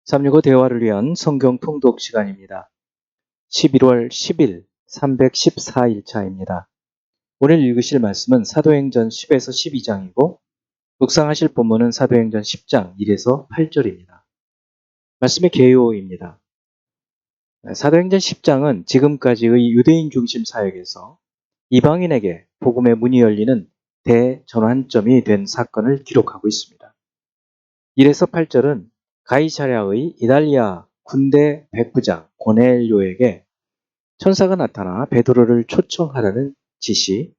365 대화를 위한 성경 통독 시간입니다. 11월 10일 314일차입니다. 오늘 읽으실 말씀은 사도행전 10에서 12장이고 묵상하실 본문은 사도행전 10장 1에서 8절입니다. 말씀의 개요입니다. 사도행전 10장은 지금까지의 유대인 중심 사역에서 이방인에게 복음의 문이 열리는 대전환점이 된 사건을 기록하고 있습니다. 1에서 8절은 가이사랴의 이달리아 군대 백부장 고넬료에게 천사가 나타나 베드로를 초청하라는 지시.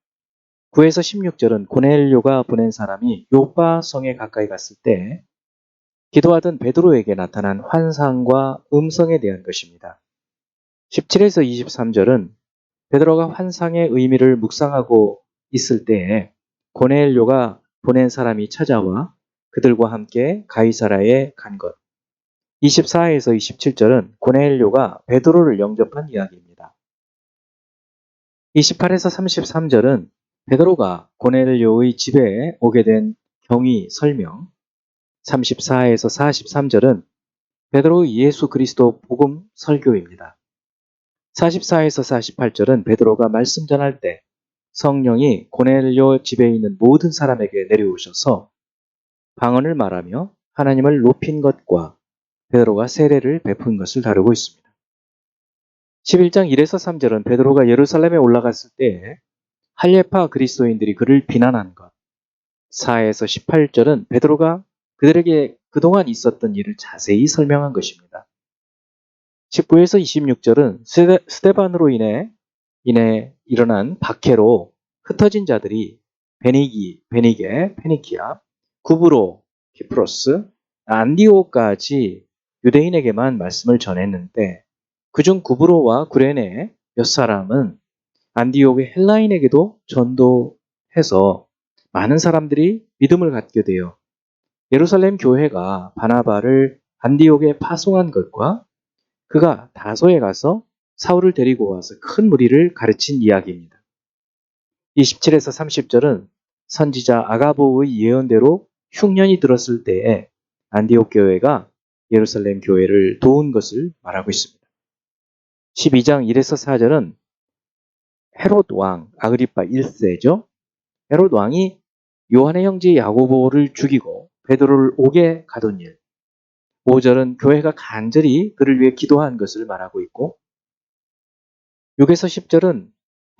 9에서 16절은 고넬료가 보낸 사람이 요빠 성에 가까이 갔을 때 기도하던 베드로에게 나타난 환상과 음성에 대한 것입니다. 17에서 23절은 베드로가 환상의 의미를 묵상하고 있을 때에 고넬료가 보낸 사람이 찾아와 그들과 함께 가이사랴에 간 것. 24에서 27절은 고넬료가 베드로를 영접한 이야기입니다. 28에서 33절은 베드로가 고넬료의 집에 오게 된 경위 설명. 34에서 43절은 베드로의 예수 그리스도 복음 설교입니다. 44에서 48절은 베드로가 말씀 전할 때 성령이 고넬료 집에 있는 모든 사람에게 내려오셔서 방언을 말하며 하나님을 높인 것과 베드로가 세례를 베푼 것을 다루고 있습니다. 11장 1에서 3절은 베드로가 예루살렘에 올라갔을 때 할례파 그리스도인들이 그를 비난한 것. 4에서 18절은 베드로가 그들에게 그동안 있었던 일을 자세히 설명한 것입니다. 19에서 26절은 스데반으로 인해 일어난 박해로 흩어진 자들이 베니게, 페니키아, 구브로, 키프로스, 안디오까지 유대인에게만 말씀을 전했는데 그중 구브로와 구레네 몇 사람은 안디옥의 헬라인에게도 전도해서 많은 사람들이 믿음을 갖게 되어 예루살렘 교회가 바나바를 안디옥에 파송한 것과 그가 다소에 가서 사울을 데리고 와서 큰 무리를 가르친 이야기입니다. 27에서 30절은 선지자 아가보의 예언대로 흉년이 들었을 때에 안디옥 교회가 예루살렘 교회를 도운 것을 말하고 있습니다. 12장 1에서 4절은 헤롯 왕 아그리파 1세죠. 헤롯 왕이 요한의 형제 야고보를 죽이고 베드로를 옥에 가둔 일. 5절은 교회가 간절히 그를 위해 기도한 것을 말하고 있고 6에서 10절은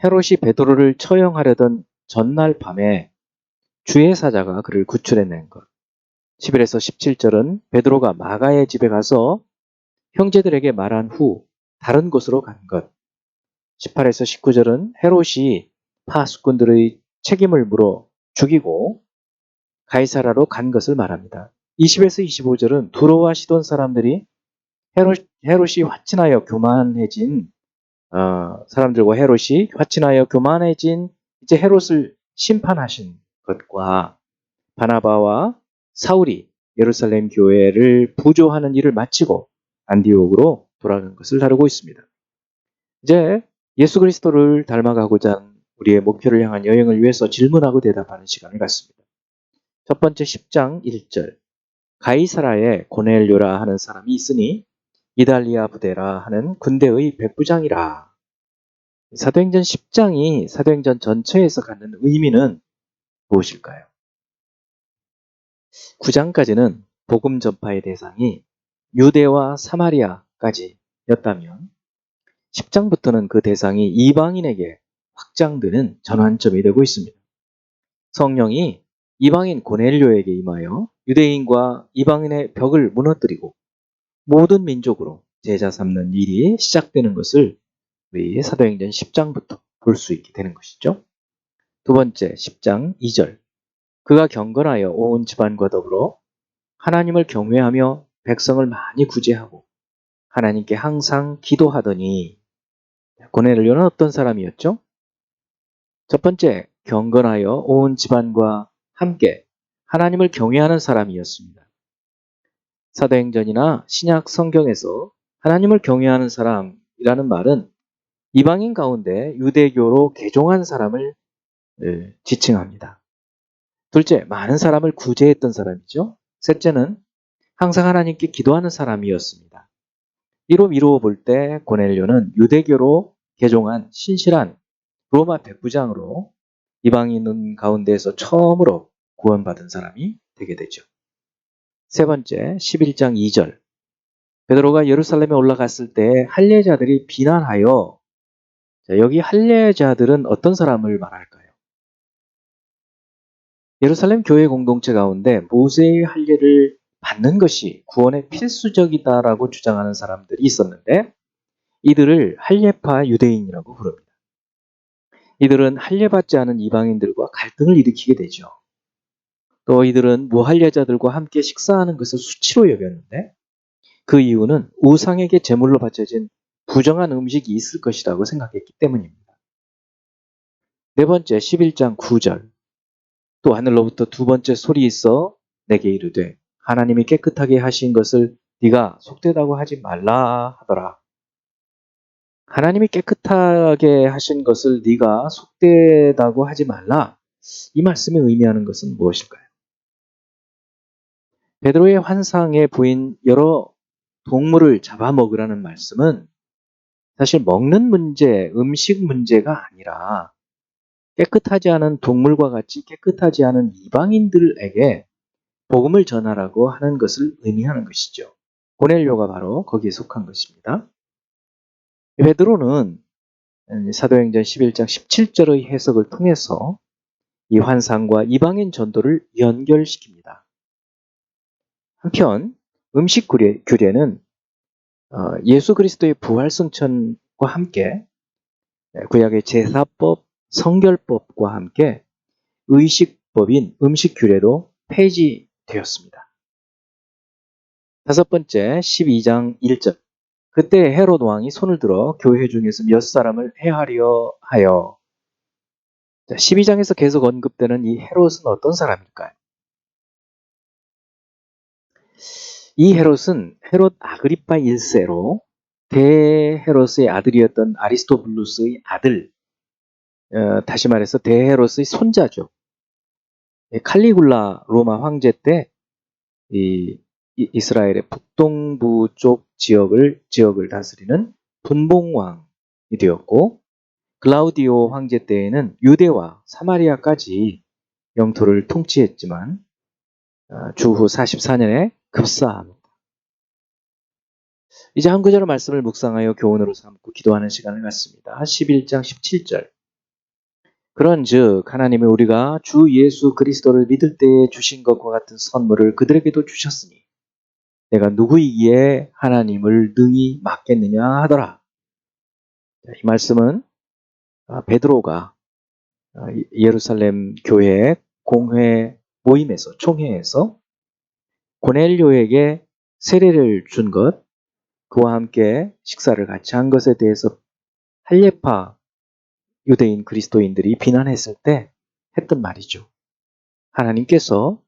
헤롯이 베드로를 처형하려던 전날 밤에 주의 사자가 그를 구출해낸 것. 11에서 17절은 베드로가 마가의 집에 가서 형제들에게 말한 후 다른 곳으로 간 것. 18에서 19절은 헤롯이 파수꾼들의 책임을 물어 죽이고 가이사라로 간 것을 말합니다. 20에서 25절은 두로와 시돈 사람들이 헤롯이 화친하여 교만해진 사람들과 헤롯이 화친하여 교만해진 이제 헤롯을 심판하신 것과 바나바와 사울이 예루살렘 교회를 부조하는 일을 마치고 안디옥으로 돌아간 것을 다루고 있습니다. 이제 예수 그리스도를 닮아가고자 하는 우리의 목표를 향한 여행을 위해서 질문하고 대답하는 시간을 갖습니다. 첫 번째 10장 1절 가이사라에 고넬료라 하는 사람이 있으니 이달리아 부대라 하는 군대의 백부장이라. 사도행전 10장이 사도행전 전체에서 갖는 의미는 무엇일까요? 9장까지는 복음 전파의 대상이 유대와 사마리아까지였다면 10장부터는 그 대상이 이방인에게 확장되는 전환점이 되고 있습니다. 성령이 이방인 고넬료에게 임하여 유대인과 이방인의 벽을 무너뜨리고 모든 민족으로 제자 삼는 일이 시작되는 것을 우리 사도행전 10장부터 볼 수 있게 되는 것이죠. 두 번째 10장 2절 그가 경건하여 온 집안과 더불어 하나님을 경외하며 백성을 많이 구제하고 하나님께 항상 기도하더니 고넬료는 어떤 사람이었죠? 첫 번째, 경건하여 온 집안과 함께 하나님을 경외하는 사람이었습니다. 사도행전이나 신약 성경에서 하나님을 경외하는 사람이라는 말은 이방인 가운데 유대교로 개종한 사람을 지칭합니다. 둘째, 많은 사람을 구제했던 사람이죠. 셋째는 항상 하나님께 기도하는 사람이었습니다. 이로 미루어 볼 때 고넬료는 유대교로 개종한 신실한 로마 백부장으로 이방인 가운데에서 처음으로 구원받은 사람이 되게 되죠. 세 번째, 11장 2절. 베드로가 예루살렘에 올라갔을 때 할례자들이 비난하여, 여기 할례자들은 어떤 사람을 말할까요? 예루살렘 교회 공동체 가운데 모세의 할례를 받는 것이 구원의 필수적이다라고 주장하는 사람들이 있었는데 이들을 할례파 유대인이라고 부릅니다. 이들은 할례받지 않은 이방인들과 갈등을 일으키게 되죠. 또 이들은 무할례자들과 함께 식사하는 것을 수치로 여겼는데 그 이유는 우상에게 제물로 바쳐진 부정한 음식이 있을 것이라고 생각했기 때문입니다. 네 번째, 11장 9절. 또 하늘로부터 두 번째 소리 있어 내게 이르되 하나님이 깨끗하게 하신 것을 네가 속되다고 하지 말라 하더라. 하나님이 깨끗하게 하신 것을 네가 속되다고 하지 말라. 이 말씀이 의미하는 것은 무엇일까요? 베드로의 환상에 보인 여러 동물을 잡아먹으라는 말씀은 사실 먹는 문제, 음식 문제가 아니라 깨끗하지 않은 동물과 같이 깨끗하지 않은 이방인들에게 복음을 전하라고 하는 것을 의미하는 것이죠. 고넬료가 바로 거기에 속한 것입니다. 베드로는 사도행전 11장 17절의 해석을 통해서 이 환상과 이방인 전도를 연결시킵니다. 한편 음식 규례는 예수 그리스도의 부활 승천과 함께 구약의 제사법, 성결법과 함께 의식법인 음식 규례도 폐지되었습니다. 다섯 번째, 12장 1절. 그때 헤롯 왕이 손을 들어 교회 중에서 몇 사람을 해하려 하여. 12장에서 계속 언급되는 이 헤롯은 어떤 사람일까요? 이 헤롯은 헤롯 아그리파 1세로 대헤롯의 아들이었던 아리스토블루스의 아들, 다시 말해서 대헤롯의 손자죠. 칼리굴라 로마 황제 때 이스라엘의 북동부 쪽 지역을 다스리는 분봉왕이 되었고, 글라우디오 황제 때에는 유대와 사마리아까지 영토를 통치했지만 주후 44년에 급사합니다. 이제 한 구절의 말씀을 묵상하여 교훈으로 삼고 기도하는 시간을 갖습니다. 11장 17절. 그런즉 하나님이 우리가 주 예수 그리스도를 믿을 때에 주신 것과 같은 선물을 그들에게도 주셨으니 내가 누구이기에 하나님을 능히 막겠느냐 하더라. 이 말씀은 베드로가 예루살렘 교회 공회 모임에서 총회에서 고넬료에게 세례를 준 것, 그와 함께 식사를 같이 한 것에 대해서 할례파 유대인 그리스도인들이 비난했을 때 했던 말이죠. 하나님께서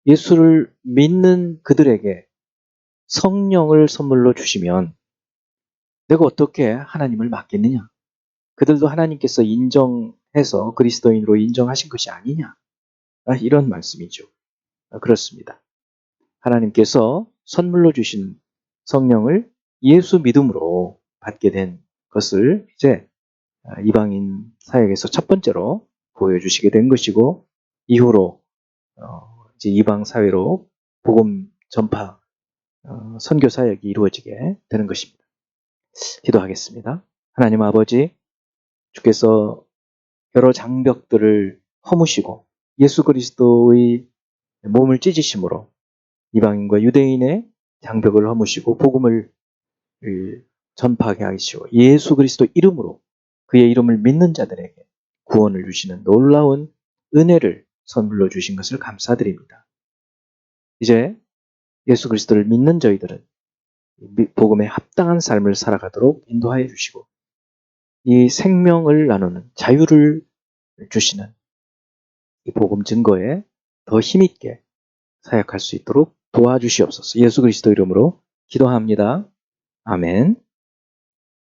예수를 믿는 그들에게 성령을 선물로 주시면 내가 어떻게 하나님을 막겠느냐? 그들도 하나님께서 인정해서 그리스도인으로 인정하신 것이 아니냐? 이런 말씀이죠. 그렇습니다. 하나님께서 선물로 주신 성령을 예수 믿음으로 받게 된 것을 이제 이방인 사역에서 첫 번째로 보여주시게 된 것이고, 이후로 이제 이방 사회로 복음 전파 선교 사역이 이루어지게 되는 것입니다. 기도하겠습니다. 하나님 아버지, 주께서 여러 장벽들을 허무시고 예수 그리스도의 몸을 찢으심으로 이방인과 유대인의 장벽을 허무시고 복음을 전파하게 하시고 예수 그리스도 이름으로 그의 이름을 믿는 자들에게 구원을 주시는 놀라운 은혜를 선물로 주신 것을 감사드립니다. 이제 예수 그리스도를 믿는 저희들은 복음에 합당한 삶을 살아가도록 인도하여 주시고 이 생명을 나누는 자유를 주시는 이 복음 증거에 더 힘있게 사역할 수 있도록 도와주시옵소서. 예수 그리스도 이름으로 기도합니다. 아멘.